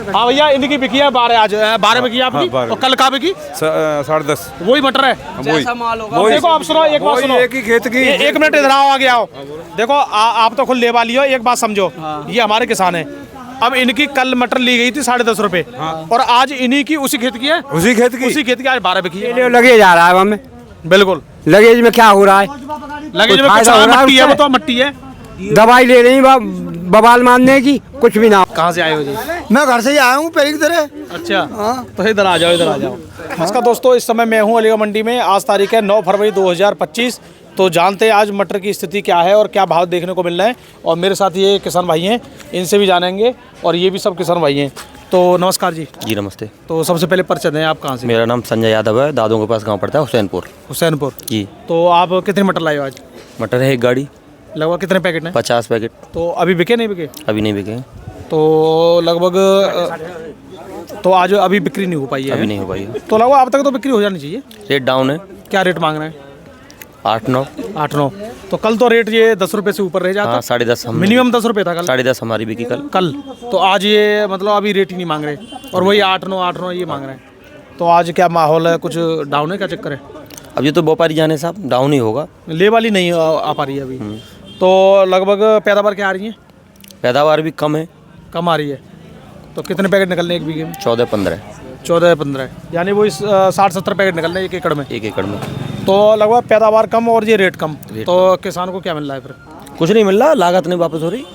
हाँ भैया, इनकी बिकी है 12 आज, 12 बिकी आपकी। हाँ, और कल कहाँ बिकी? 10:30। वही मटर है। वही देखो आप सुनो, एक बात सुनो, एक ही खेत की। एक मिनट इधर आओ, आगे आओ। देखो आप तो खुद ले वाली हो, एक बात समझो, ये हमारे किसान है। अब इनकी कल मटर ली गई थी 10.5 रुपए, और आज इन्हीं की उसी खेत की है, उसी खेत की आज 12 बिकी है। लगे जा रहा है हमें। बिल्कुल, लगेज में क्या हो रहा है? लगेज में कुछ मट्टी है, वो तो मट्टी है। दवाई ले रही बवाल मारने की, कुछ भी ना। कहाँ से आए हो जी? मैं घर से ही आया हूँ पहली तरह। अच्छा, तो इधर आ जाओ, इधर आ जाओ। नमस्कार दोस्तों, इस समय मैं हूँ अलीगढ़ मंडी में। आज तारीख है 9 फरवरी 2025। तो जानते हैं आज मटर की स्थिति क्या है और क्या भाव देखने को मिल रहा है। और मेरे साथ ये किसान भाई हैं, इनसे भी जानेंगे, और ये भी सब किसान भाई हैं। तो नमस्कार जी। जी नमस्ते। तो सबसे पहले परिचय दें, आप कहाँ से? मेरा नाम संजय यादव है, दादों के पास गांव पड़ता है हुसैनपुर। हुसैनपुर जी। तो आप कितनी मटर लाए हो आज? मटर है एक गाड़ी, लगभग कितने पैकेट हैं? 50 पैकेट। तो अभी बिके नहीं बिके? अभी नहीं बिके। तो लगभग तो आज अभी बिक्री नहीं हो पाई है? अभी नहीं हो पाई है। तो लगभग अब तक तो बिक्री हो जानी चाहिए। रेट डाउन है। क्या रेट मांग रहे हैं? 8-9। 8-9। तो कल तो रेट ये 10 रुपए से ऊपर रह जाता। हाँ, 10.5 हम मिनिमम 10 रुपए था कल। 10.5 हमारी बिकी कल। तो आज ये मतलब अभी रेट ही नहीं मांग रहे, और वही 8-9 ये मांग रहे हैं। तो आज क्या माहौल है, कुछ डाउन है, क्या चक्कर है? अब ये तो व्यापारी जाने साहब, डाउन ही होगा। ले वाली नहीं आ पा रही है अभी। तो लगभग पैदावार क्या आ रही है? पैदावार भी कम है, कम आ रही है। तो कितने पैकेट निकलने एक बीघे में? 14-15। 14-15, यानी वो 60-70 पैकेट निकलने एक एकड़ में। एक एकड़ में। तो लगभग पैदावार कम और ये रेट कम। तो किसान को क्या मिल रहा है फिर? कुछ नहीं मिल रहा, लागत नहीं वापस हो रही।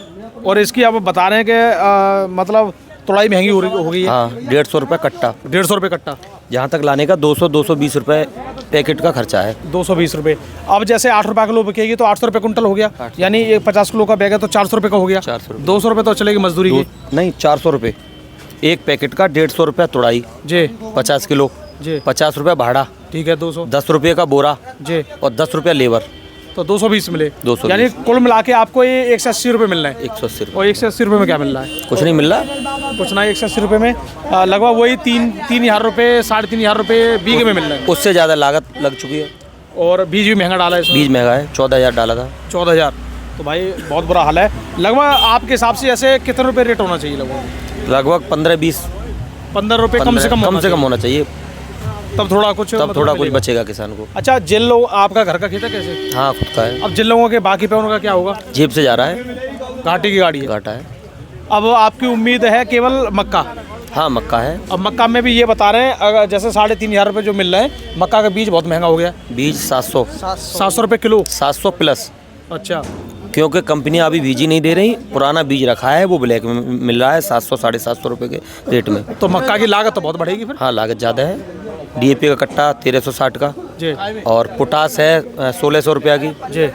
और इसकी आप बता रहे हैं कि मतलब तुड़ाई महंगी हो गई है। हाँ, 150 रुपये कट्टा। 150 रुपये कट्टा। यहाँ तक लाने का 200-220 रुपये पैकेट का खर्चा है। 220 रुपये। अब जैसे 8 रुपये किलो बिकेगी तो 800 रुपये कुंटल हो गया, यानी 50 किलो का बैग है तो 400 रुपये का हो गया। 200 रुपये तो चलेगी मजदूरी की। नहीं, 400 रुपये एक पैकेट का, 150 रुपये तुड़ाई जी, 50 किलो जी, 50 रुपये भाड़ा, ठीक है, 200, 10 रुपये का बोरा जी, और 10 रुपये लेबर, तो 220 मिले। 220। यानी कुल मिला के आपको ये 180 रुपये मिल रहे हैं। 180 रुपये। और 180 रुपये में क्या मिल रहा है? कुछ नहीं मिल रहा। कुछ ना, 180 रुपये में लगभग वही 3,000 रुपये, 3,500 रुपये बीघे में मिल रहा है। उससे ज़्यादा लागत लग चुकी है। और बीज भी महंगा डाला है इसमें। बीज महंगा है, 14,000 डाला था। 14,000। तो भाई बहुत बुरा हाल है। लगभग आपके हिसाब से ऐसे कितने रुपये रेट होना चाहिए? लगभग 15-20, 15 रुपये कम से कम होना चाहिए। तब थोड़ा कुछ बचेगा किसान को। अच्छा, जिन लोग, आपका घर का खेत है कैसे? हाँ, खुद का है। अब जिन लोगों के बाकी पे उनका क्या होगा? जेब से जा रहा है, घाटी की गाड़ी है। घाटा है। अब आपकी उम्मीद है केवल मक्का? हाँ, मक्का है। अब मक्का में भी ये बता रहे हैं, अगर जैसे 3,500 रुपये जो मिल रहे हैं, मक्का का बीज बहुत महंगा हो गया। बीज 700 रुपये किलो। 700 प्लस। अच्छा, क्योंकि कंपनियां अभी बीज ही नहीं दे रही, पुराना बीज रखा है, वो ब्लैक में मिल रहा है 700-750 रुपये के रेट में। तो मक्का की लागत तो बहुत बढ़ेगी फिर? हाँ, लागत ज़्यादा है। DAP का कट्टा 1360 का जी, और पोटास है 1600 रुपया की जी।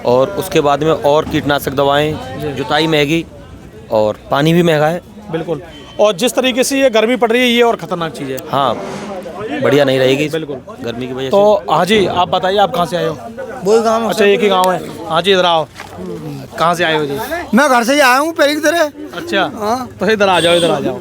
और उसके बाद में और कीटनाशक दवाएं, जुताई महंगी और पानी भी महंगा है। बिल्कुल। और जिस तरीके से ये गर्मी पड़ रही है, ये और खतरनाक चीज़ है। हाँ, बढ़िया नहीं रहेगी बिल्कुल गर्मी की वजह से। तो हाँ जी, आप बताइए, आप कहाँ से आए हो? बोल गाँव। अच्छा, एक ही गाँव है। हाँ जी, इधर आओ। कहाँ से आए हो जी? मैं घर से ही आया हूँ पहली तरह। अच्छा, तो इधर आ जाओ, इधर आ जाओ।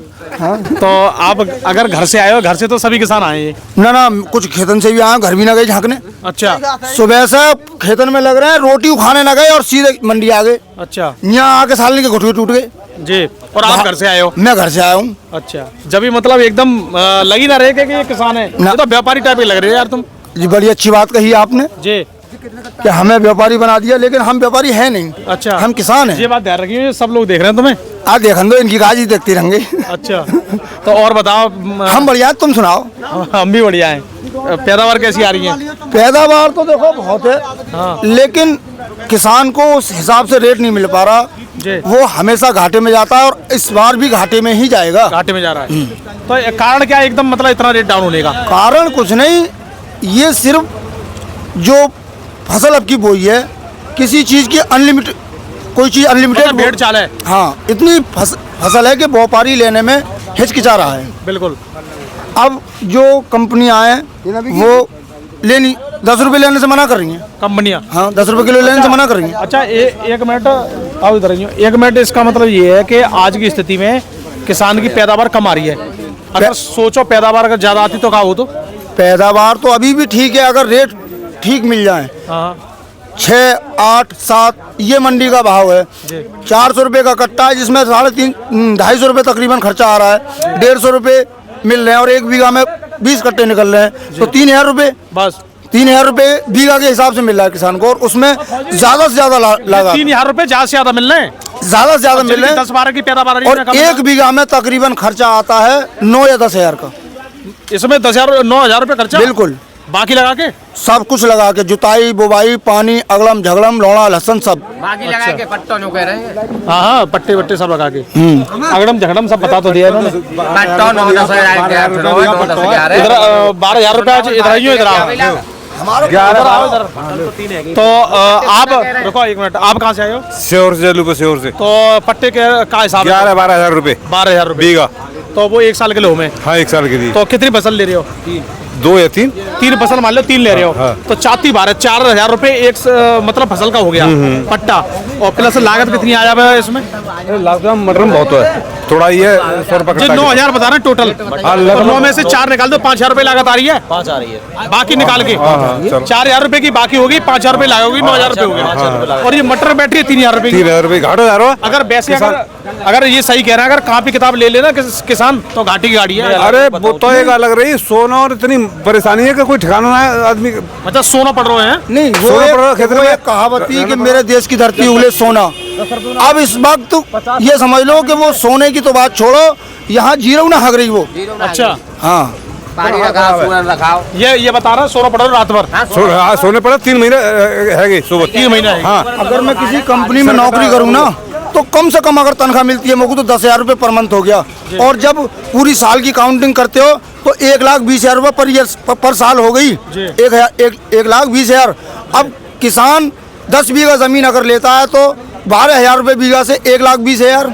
तो आप अगर घर से आए हो, घर से तो सभी किसान आए हैं? ना, कुछ खेतन से भी आया, घर भी ना गए झाँकने। अच्छा, सुबह से खेतन में लग रहे हैं, रोटी खाने ना गए और सीधे मंडी आ गए। अच्छा यहाँ आके सालने के घुटने टूट गए जी। और आप घर से आए हो? मैं घर से आया हूँ। अच्छा, जब भी मतलब एकदम लगी ना रहे कि ये किसान है, ये तो व्यापारी टाइप के लग रहे हो यार तुम। जी, बड़ी अच्छी बात कही आपने जी, कि हमें व्यापारी बना दिया, लेकिन हम व्यापारी है नहीं। अच्छा, हम किसान हैं। ये बात ध्यान रखिए, सब लोग देख रहे हैं तुम्हें। आप देखन दो, इनकी काज ही देखते रहेंगे। अच्छा, तो और बताओ। हम बढ़िया, तुम सुनाओ। हम भी बढ़िया हैं। पैदावार कैसी आ रही है? पैदावार तो देखो बहुत है, हाँ। लेकिन किसान को उस हिसाब से रेट नहीं मिल पा रहा जी। वो हमेशा घाटे में जाता है और इस बार भी घाटे में ही जाएगा। घाटे में जा रहा है। तो कारण क्या है एकदम मतलब इतना रेट डाउन होने का? कारण कुछ नहीं, ये सिर्फ जो फसल अब की बोई है, किसी चीज की अनलिमिटेड, कोई चीज अनलिमिटेड भेड़ चाल है। हाँ, इतनी फसल है कि व्यापारी लेने में हिचकिचा रहा है। बिल्कुल। अब जो कंपनियां हैं वो लेनी 10 रुपए लेने से मना कर रही हैं कंपनियां। हाँ, 10 रुपए किलो लेने से मना कर रही हैं। अच्छा, एक मिनट आओ इधर। एक मिनट, इसका मतलब ये है कि आज की स्थिति में किसान की पैदावार कम आ रही है। अगर सोचो पैदावार अगर ज्यादा आती तो क्या हो? तो पैदावार तो अभी भी ठीक है, अगर रेट ठीक मिल जाए। हाँ, 6, 8, 7 ये मंडी का भाव है। 400 रुपये का कट्टा है जिसमें 250 रुपये तकरीबन खर्चा आ रहा है। 150 रुपये मिल रहे हैं और 1 बीघा में 20 कट्टे निकल रहे हैं, तो 3000 रुपये, बस 3000 रुपये बीघा के हिसाब से मिल रहा है किसान को, और उसमें ज़्यादा से ज़्यादा लगा 3000 रुपये ज्यादा से ज्यादा मिल रहे हैं, ज़्यादा से ज़्यादा मिल रहे हैं। 10-12 की पैदावार है, और 1 बीघा में तकरीबन खर्चा आता है 9 या 10 हज़ार का। इसमें 9,000 रुपये खर्चा, बिल्कुल बाकी लगा के सब कुछ लगा के, जुताई बुवाई पानी अगलम झगलम लौड़ा लहसन सब। बाकी लगा के पट्टों नो कह रहे हैं। हाँ हाँ, पट्टे वट्टे सब लगा के, अगड़म झगड़म सब बता तो दिया इन्होंने। पट्टों नो 10,000 इधर 12,000 रुपये आज इधर आइयो, इधर आओ, इधर आओ इधर। तो आप रुको 1 मिनट, आप कहाँ से आए हो? श्योर से लूपे श्योर से तो पट्टे के का हिसाब 11-12 हज़ार रुपये 12,000 रुपये बीघा। तो वो 1 साल के लो में, हाँ 1 साल के लिए तो कितनी फसल ले रहे हो? 2 या 3 3 फसल मान लो, 3 ले रहे हो, हाँ। तो 4,000 रुपये एक मतलब फसल का हो गया पट्टा। और प्लस लागत कितनी आ जाए इसमें? लॉकडाउन मटन बहुत है, थोड़ा ही है 100 रुपये जो 9,000 बता रहे हैं टोटल, तो 9 में से 4 निकाल दो, 5,000 रुपये लागत आ रही है, 5 आ रही है। बाकी निकाल के 4,000 रुपये की बाकी होगी, 5,000 रुपये लागोगी, 9,000 रुपये हो गया। और ये मटर बैटरी 3,000 रुपये की। 3,000 रुपये घाटा जा रहा है। अगर वैसे अगर ये सही कह रहा है, अगर कॉपी किताब ले लेना किसान तो घाटी की गाड़ी है। अरे वो तो एक अलग रही, सोना और इतनी परेशानी है कि कोई ठिकाना ना है आदमी। मतलब सोना पड़ रहे हैं, नहीं वो सोना एक, पड़ रहा है, खेतों वो में। एक कहावत थी कि मेरे देश की धरती उगले सोना। अब इस वक्त ये समझ लो कि वो सोने की तो बात छोड़ो, यहाँ जीरो ना हग रही वो। अच्छा हाँ पानी रखाओ, सूरन रखाओ। ये बता रहा सोना पड़ रहा रात भर, हाँ सोने पड़ा 3 महीने है सुबह 3 महीने है। हाँ अगर मैं किसी कंपनी में नौकरी करूँ ना, तो कम से कम अगर तनख्वाह मिलती है मुझको तो 10,000 रुपये पर मंथ हो गया। और जब पूरी साल की काउंटिंग करते हो तो 1,20,000 रुपये पर साल हो गई, 1,20,000। अब किसान 10 बीघा जमीन अगर लेता है तो 12,000 रुपये बीघा से 1,20,000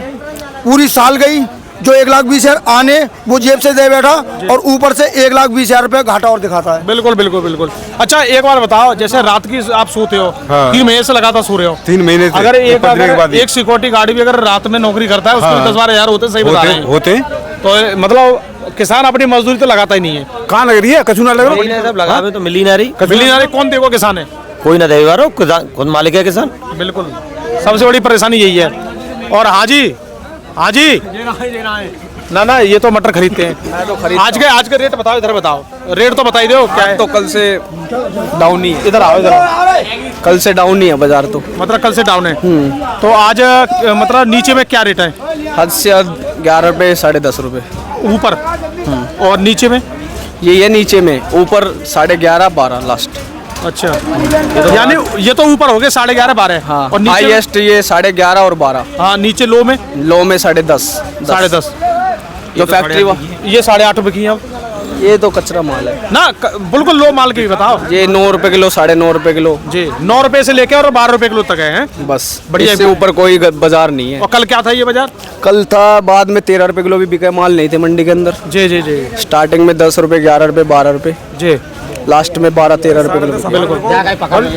पूरी साल गई। जो 1,20,000 आने वो जेब से दे बैठा, और ऊपर से 1,20,000 रुपये घाटा और दिखाता है। बिल्कुल बिल्कुल बिल्कुल। अच्छा एक बार बताओ, जैसे रात की आप सोते हो, हाँ। 3 महीने से लगातार सो रहे हो, 3 महीने से अगर पकड़ने के बाद एक सिक्योरिटी गार्ड भी अगर रात में नौकरी करता है उसके भी 10-12 हज़ार होते, सही बता रहे हैं। होते तो मतलब किसान अपनी मजदूरी तो लगाता ही नहीं है। कहाँ लग रही है? कछु ना लग रहा मिली ना, सब लगा हुए तो मिली ना रही, मिली कौन देखो किसान है, कोई ना देगा, खुद मालिक है किसान। बिल्कुल सबसे बड़ी परेशानी यही है। और हाजी ना ये तो मटर खरीदते हैं। आज के रेट बताओ, इधर बताओ, रेट तो बता ही दो क्या है। तो कल से डाउन ही है, इधर आओ, इधर आओ। कल से डाउन ही है बाजार तो। मतलब कल से डाउन है, तो आज मतलब नीचे में क्या रेट है? हद से हद 11 रुपये 10.5 रुपये ऊपर, और नीचे में ये नीचे में, ऊपर 11.5 12 लास्ट। अच्छा, यानी ये तो ऊपर हो गए 11.5-12। हाँ, और नीचे हाईएस्ट ये 11.5 और 12। हाँ, नीचे लो में लो में 10.5 10.5 जो फैक्ट्री ये 8.5 रुपए की है अब ये तो कचरा माल है ना, बिल्कुल लो माल की भी बताओ। ये 9 रुपए किलो 9.5 रुपए किलो जी, 9 रुपए से लेके और 12 रुपए किलो तक है बस, बढ़िया। इससे ऊपर कोई बाजार नहीं है। और कल क्या था ये बाजार? कल था बाद में 13 रुपए किलो भी बिका, माल नहीं थे मंडी के अंदर। जी जी जी, स्टार्टिंग में 10 रुपए 11 रुपए 12 रुपए, जी लास्ट में 12-13 रुपए किलो। बिल्कुल।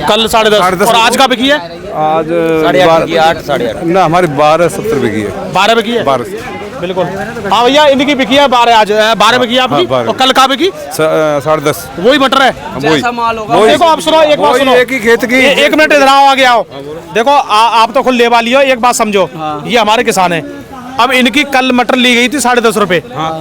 कल 10.5 और आज का बिकी है? आज 8 8.5 ना हमारी 12.70 रुपये की है। 12 बिकी है, 12 बिल्कुल। हाँ भैया, इनकी बिकी है 12, आज 12 बिकी है आपकी। हाँ, 12। और कल का बिकी 10.5 वही मटर है। देखो आप सुनो, एक बात सुनो, एक ही खेत की। एक मिनट इधर आओ, आगे आओ। देखो आप तो खुद लेवा लियो, एक बात समझो, ये हमारे किसान है। अब इनकी कल मटर ली गई थी 10.5 रुपए,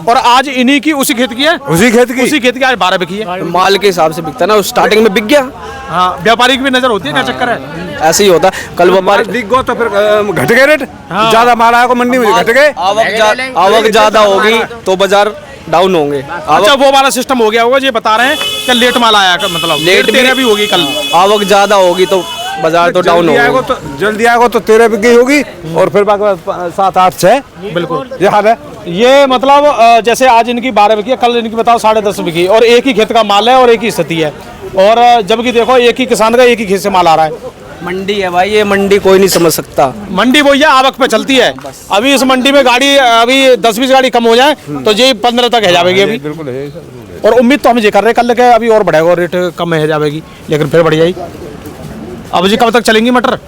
और आज इन्हीं की उसी खेत की है, उसी खेत की आज 12 बिकी है। माल के हिसाब से बिकता है ना, स्टार्टिंग में बिक गया। हाँ, व्यापारी की भी नजर होती है, क्या चक्कर है? ऐसे ही होता है। कल व्यापारी दिख गो तो फिर घट गए रेट, ज्यादा माल आया को मंडी में घट गए। आवक ज्यादा होगी तो बाजार डाउन होंगे। अच्छा, वो वाला सिस्टम हो गया होगा, ये बता रहे हैं कि लेट माल आया, मतलब लेट भी होगी कल। आवक ज्यादा होगी तो बाजार तो डाउन होगा। जल्दी आएगा तो 13 बिकी होगी, और फिर बाकी 7 8 6 बिल्कुल ये हाल है। ये मतलब जैसे आज इनकी 12 बिकी है, कल इनकी बताओ 10.5 बिकी, और एक ही खेत का माल है और एक ही स्थिति है। और जबकि देखो एक ही किसान का एक ही खेत से माल आ रहा है। मंडी है भाई, ये मंडी कोई नहीं समझ सकता। मंडी वो ये आवक पे चलती है। अभी इस मंडी में गाड़ी अभी 10-20 गाड़ी कम हो जाए तो ये 15 तक है जाएगी अभी। बिल्कुल है। और उम्मीद तो हम ये कर रहे हैं कल के अभी और बढ़ेगा, रेट कम है जाएगी, लेकिन फिर बढ़ जाएगी। अब जी कब तक चलेंगी मटर?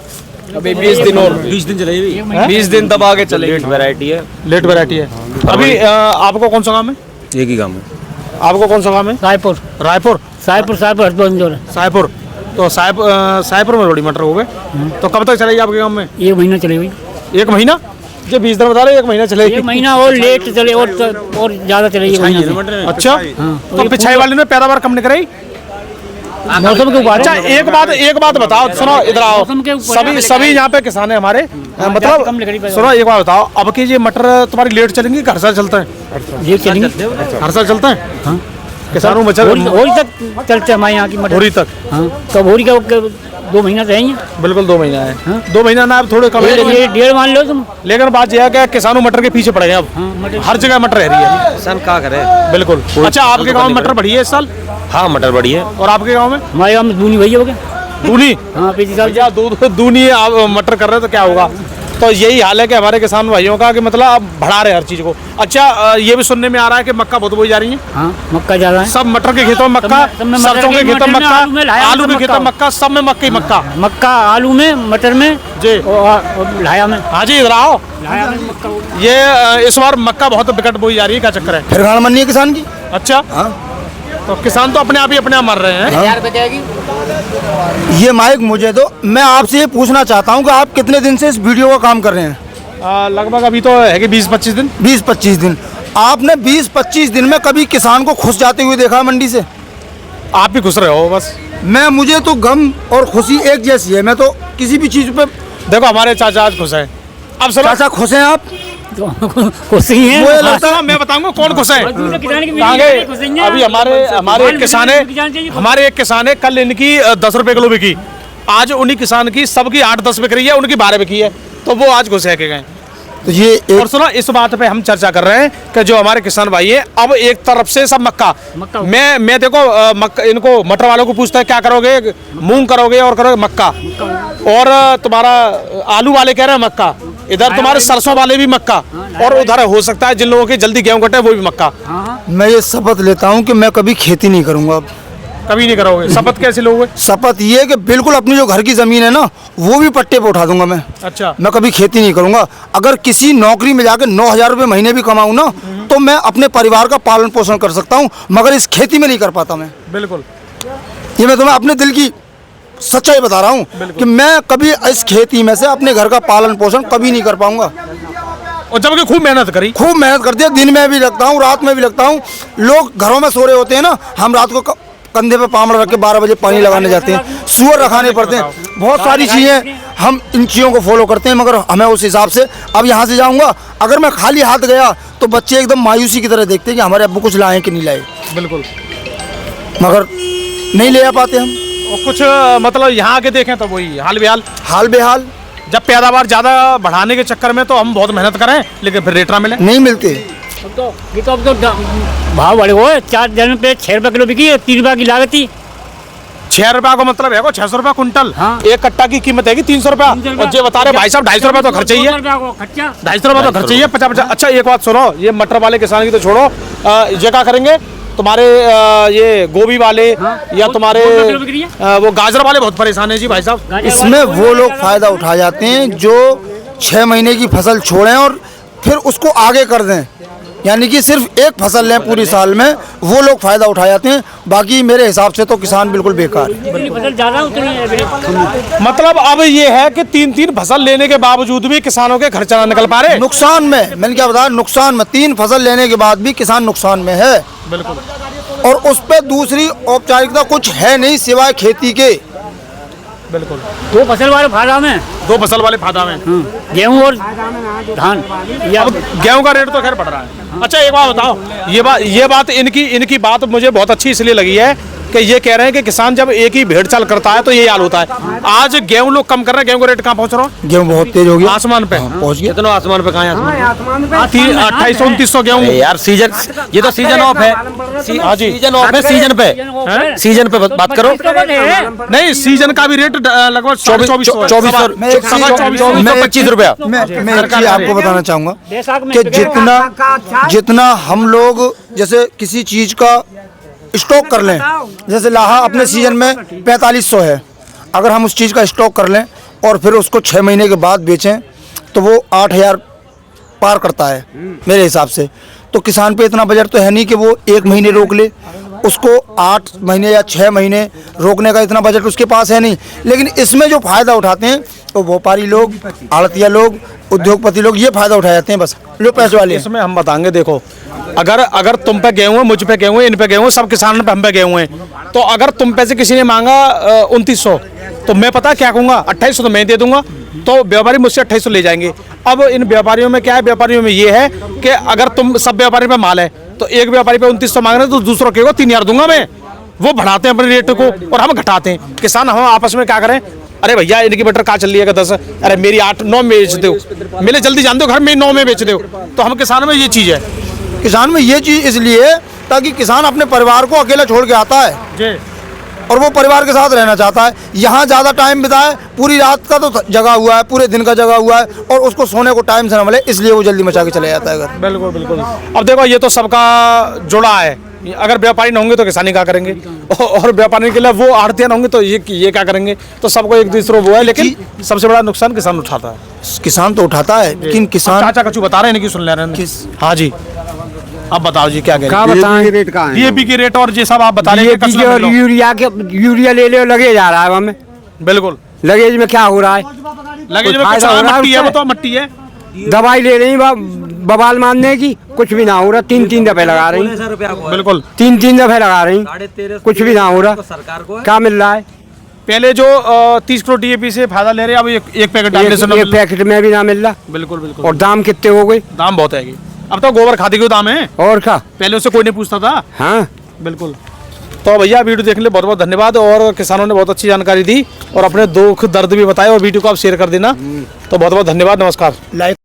अभी 20 दिन और 20 दिन चलेगी, 20 दिन दबा के चलेगी। लेट वैरायटी है, लेट वैरायटी है। अभी आपको कौन सा काम है? एक ही काम है। आपको कौन सा काम है? रायपुर रायपुर सायपुर सायपुर हसबंदपुर सायपुर। तो साहेबपुर में रोड़ी मटर हो गए। तो कब तक चलेगी आपके गांव में? 1 महीना चलेगी। 1 महीना? ये 20 दिन बता रहे 1 महीना चलेगी। 1 महीना और लेट चले और ज्यादा चलेगी। अच्छा, तो पिछाई वाले ने पैदावार कम नहीं कराई? मौसम के ऊपर। अच्छा, एक बात बताओ, सुनो इधर आओ, मौसम के ऊपर सभी यहाँ पे किसान है हमारे, मतलब सुनो एक बात बताओ, अब की ये मटर तुम्हारी लेट चलेंगी, हर साल चलता है? लेट चलेंगे, हर साल चलता है। किसानों में होरी तक चलते हैं हमारे यहाँ की मटर। होरी तक? कब होरी का 2 महीना रहेंगे। बिल्कुल 2 महीना है। 2 महीना ना, अब थोड़े कम है, 1.5 मान लो तुम। लेकिन बात यह है कि किसानों मटर के पीछे पड़ गए अब। हर जगह मटर रह रही है, किसान क्या करे। बिल्कुल। अच्छा, आपके गाँव में मटर बढ़ी है इस साल? हाँ, मटर बढ़ी है। और आपके गाँव में? हमारे गाँव में दूनी भैया हो गया। दूनी? हाँ, पिछले साल भैया दूनी आप मटर कर रहे हैं तो क्या होगा? तो यही हाल है कि हमारे किसान भाइयों का, कि मतलब अब बढ़ा रहे हर चीज को। अच्छा, ये भी सुनने में आ रहा है कि मक्का बहुत बोई जा रही है। हाँ, मक्का ज्यादा है। सब मटर के खेतों में मक्का, सरसों के खेतों में मक्का, आलू के खेतों में मक्का, सब में मक्का ही मक्का। मक्का, आलू में, मटर में जी, और लाया में। हाँ जी, इधर आओ। लाया में मक्का। ये इस बार मक्का बहुत विकट बोई जा रही है, क्या चक्कर है? फिर गाड़ मननी है किसान की। अच्छा, तो किसान तो अपने आप मर रहे हैं। ये माइक मुझे दो, मैं आपसे ये पूछना चाहता हूँ कि आप कितने दिन से इस वीडियो का काम कर रहे हैं? लगभग अभी तो है कि 20-25 दिन। 20-25 दिन। आपने 20-25 दिन में कभी किसान को खुश जाते हुए देखा मंडी से? आप भी खुश रहे हो बस। मुझे तो गम और खुशी एक जैसी है। मैं तो किसी भी चीज पे, देखो हमारे चाचा आज खुश है। अब सुनो, चाचा खुश हैं आप? खुश ही है। मुझे लगता है मैं बताऊंगा कौन खुश है। अभी हमारे एक किसान है, कल इनकी 10 रुपए किलो बिकी, आज उन्हीं किसान की सबकी 8-10 बिक रही है, उनकी 12 बिकी है, तो वो आज घुसे के गए। तो ये और सुनो, इस बात पे हम चर्चा कर रहे हैं कि जो हमारे किसान भाई है, अब एक तरफ से सब मक्का। मैं देखो मक्का, इनको मटर वालों को पूछता है क्या करोगे, मूंग करोगे और करोगे मक्का, और तुम्हारा आलू वाले कह रहे हैं मक्का, इधर तुम्हारे सरसों वाले भी मक्का, और उधर हो सकता है जिन लोगों की जल्दी गेहूं कटे वो भी मक्का। मैं ये शपथ लेता हूँ कि मैं कभी खेती नहीं करूँगा। अब कभी नहीं करोगे? शपथ कैसे लोगे? शपथ ये कि बिल्कुल अपनी जो घर की जमीन है ना, वो भी पट्टे पे उठा दूंगा मैं। अच्छा, मैं कभी खेती नहीं करूंगा। अगर किसी नौकरी में जाकर 9,000 रुपये महीने भी कमाऊं ना, तो मैं अपने परिवार का पालन पोषण कर सकता हूं, मगर इस खेती में नहीं कर पाता मैं। बिल्कुल, ये मैं तुम्हें अपने दिल की सच्चाई बता रहा हूं कि मैं कभी इस खेती में से अपने घर का पालन पोषण कभी नहीं कर पाऊंगा। और जबकि खूब मेहनत करी, खूब मेहनत करती है, दिन में भी लगता हूँ, रात में भी लगता हूँ। लोग घरों में सो रहे होते हैं ना, हम रात को कंधे पे पामड़ रख के 12 बजे पानी लगाने जाते हैं, सूअर रखाने पड़ते हैं, बहुत सारी चीज़ें हम इन चीज़ों को फॉलो करते हैं, मगर हमें उस हिसाब से। अब यहाँ से जाऊँगा, अगर मैं खाली हाथ गया तो बच्चे एकदम मायूसी की तरह देखते हैं कि हमारे अब्बू कुछ लाए कि नहीं लाए। बिल्कुल, मगर नहीं ले आ पाते हम। और कुछ मतलब यहाँ आके देखें तो वही हाल बेहाल। जब पैदावार ज़्यादा बढ़ाने के चक्कर में तो हम बहुत मेहनत करें, लेकिन फिर रेट ना मिले, नहीं मिलते। ये तो अब तो भाव बढ़े हुए, 4 दिन पे 6 रुपये किलो बिकी है, 3 रुपये की लागत थी। 6 रुपया को मतलब है 600 रुपया कुंटल। हाँ। एक कट्टा की कीमत है 300 रुपया, और जो बता रहे भाई साहब 250 रुपया तो खर्चा ही है, 250 रुपया तो खर्चा ही है, 50-50। अच्छा, एक बात सुनो, ये मटर वाले किसान की तो छोड़ो, ये क्या करेंगे तुम्हारे ये गोभी वाले, या तुम्हारे वो गाजर वाले बहुत परेशान है जी भाई साहब। इसमें वो लोग फायदा उठा जाते हैं जो 6 महीने की फसल छोड़ें और फिर उसको आगे कर दें, यानी कि सिर्फ एक फसल लें पूरी साल में, वो लोग फायदा उठा जाते हैं। बाकी मेरे हिसाब से तो किसान बिल्कुल बेकार है। मतलब अब ये है कि 3-3 फसल लेने के बावजूद भी किसानों के खर्चा ना निकल पा रहे, नुकसान में। मैंने क्या बताया, नुकसान में। 3 फसल लेने के बाद भी किसान नुकसान में है। बिल्कुल, और उस पर दूसरी औपचारिकता कुछ है नहीं सिवाय खेती के। बिल्कुल, 2 फसल वाले फायदा में, 2 फसल वाले फायदा में, गेहूँ और धान। अब गेहूं का रेट तो खैर बढ़ रहा है। अच्छा, एक बात बताओ, ये बात इनकी बात मुझे बहुत अच्छी इसलिए लगी है कि ये कह रहे हैं कि किसान जब एक ही भेड़ चाल करता है तो ये हाल होता है। आज गेहूं लोग कम कर रहे हैं, गेहूं का रेट कहाँ पहुंच रहा है? गेहूं बहुत तेज हो गया, आसमान पे पहुंच गया। कितना आसमान पे? कहाँ आसमान पे? 2800-2900 गेहूं यार सीजन, ये तो सीजन ऑफ है। हाँ जी, सीजन ऑफ है, सीजन पे बात करो। नहीं, सीजन का भी रेट लगभग 2425 रुपया। मैं एक चीज आपको बताना चाहूंगा कि जितना हम लोग जैसे किसी चीज का स्टॉक कर लें, जैसे लाहा अपने सीजन में 4500 है, अगर हम उस चीज़ का स्टॉक कर लें और फिर उसको 6 महीने के बाद बेचें तो वो 8000 पार करता है मेरे हिसाब से। तो किसान पे इतना बजट तो है नहीं कि वो 1 महीने रोक ले, उसको 8 महीने या 6 महीने रोकने का इतना बजट उसके पास है नहीं। लेकिन इसमें जो फ़ायदा उठाते हैं तो व्यापारी लोग, आड़तिया लोग, उद्योगपति लोग ये फ़ायदा उठा जाते हैं, बस जो पैसे वाले हैं। इसमें हम बताएंगे, देखो अगर तुम पे गए हुए, मुझ पे गए हुए, इन पे गए हुए, सब किसान पे हम पे गए हुए हैं, तो अगर तुम पे से किसी ने मांगा 2900 तो मैं पता क्या कहूँगा, 2800 तो मैं दे दूंगा, तो व्यापारी मुझसे 2800 ले जाएंगे। अब इन व्यापारियों में क्या है, व्यापारियों में ये है कि अगर तुम सब व्यापारी पे माल है तो एक व्यापारी पे 2900 मांग रहे हैं तो दूसरों के को 3000 दूंगा मैं। वो बढ़ाते हैं अपने रेट को और हम घटाते हैं। किसान हम आपस में क्या करें, अरे भैया इनकी बटर कहाँ चल रही है 10, अरे मेरी 8-9 में बेच दो, मेरे जल्दी जान दो घर में 9 में बेच दो। तो हम किसानों में ये चीज़ है, किसान में ये चीज़ इसलिए ताकि किसान अपने परिवार को अकेला छोड़ के आता है जी, और वो परिवार के साथ रहना चाहता है, यहाँ ज़्यादा टाइम बिताए, पूरी रात का तो जगा हुआ है, पूरे दिन का जगा हुआ है और उसको सोने को टाइम से न मिले, इसलिए वो जल्दी मचा के चले जाता है घर। बिल्कुल बिल्कुल। अब देखो ये तो सबका जुड़ा है, अगर व्यापारी न होंगे तो किसानी क्या करेंगे, और व्यापारी के लिए वो आड़तियाँ होंगे तो ये क्या करेंगे, तो सबको एक दूसरे वो है। लेकिन सबसे बड़ा नुकसान किसान उठाता है। किसान तो उठाता है, लेकिन किसान चाचा कचू बता रहे हैं कि सुन ले रहे हैं। हाँ जी, अब बताओ जी क्या कह क्या रहे हैं। बताएं रेट कहाँ है? डीएपी की रेट और ये सब आप बता रहे हैं। DAP और यूरिया ले ले लगे जा रहा है हमें। बिल्कुल, लगेज में क्या हो रहा है? लगेज में कुछ फायदा हो रहा है मट्टी है, वो उससे? तो मट्टी है। दवाई ले रही बवाल मारने की, कुछ भी ना हो रहा। 3-3 दफे लगा रही, बिल्कुल 3-3 दफे लगा रही, कुछ भी ना हो रहा। क्या मिल रहा है? पहले जो 30 किलो डीएपी से फायदा ले रहे हैं, अब एक पैकेट डालने से ना एक मिल रहा। पैकेट में भी ना मिल रहा। बिल्कुल बिल्कुल। और दाम कितने हो गए? दाम बहुत है, अब तो गोबर खादी के दाम है, और क्या? पहले उससे कोई नहीं पूछता था। हाँ बिल्कुल। तो भैया वीडियो देखने के लिए बहुत बहुत धन्यवाद, और किसानों ने बहुत अच्छी जानकारी दी और अपने दुख दर्द भी बताए, और वीडियो को आप शेयर कर देना। तो बहुत बहुत धन्यवाद, नमस्कार। लाइक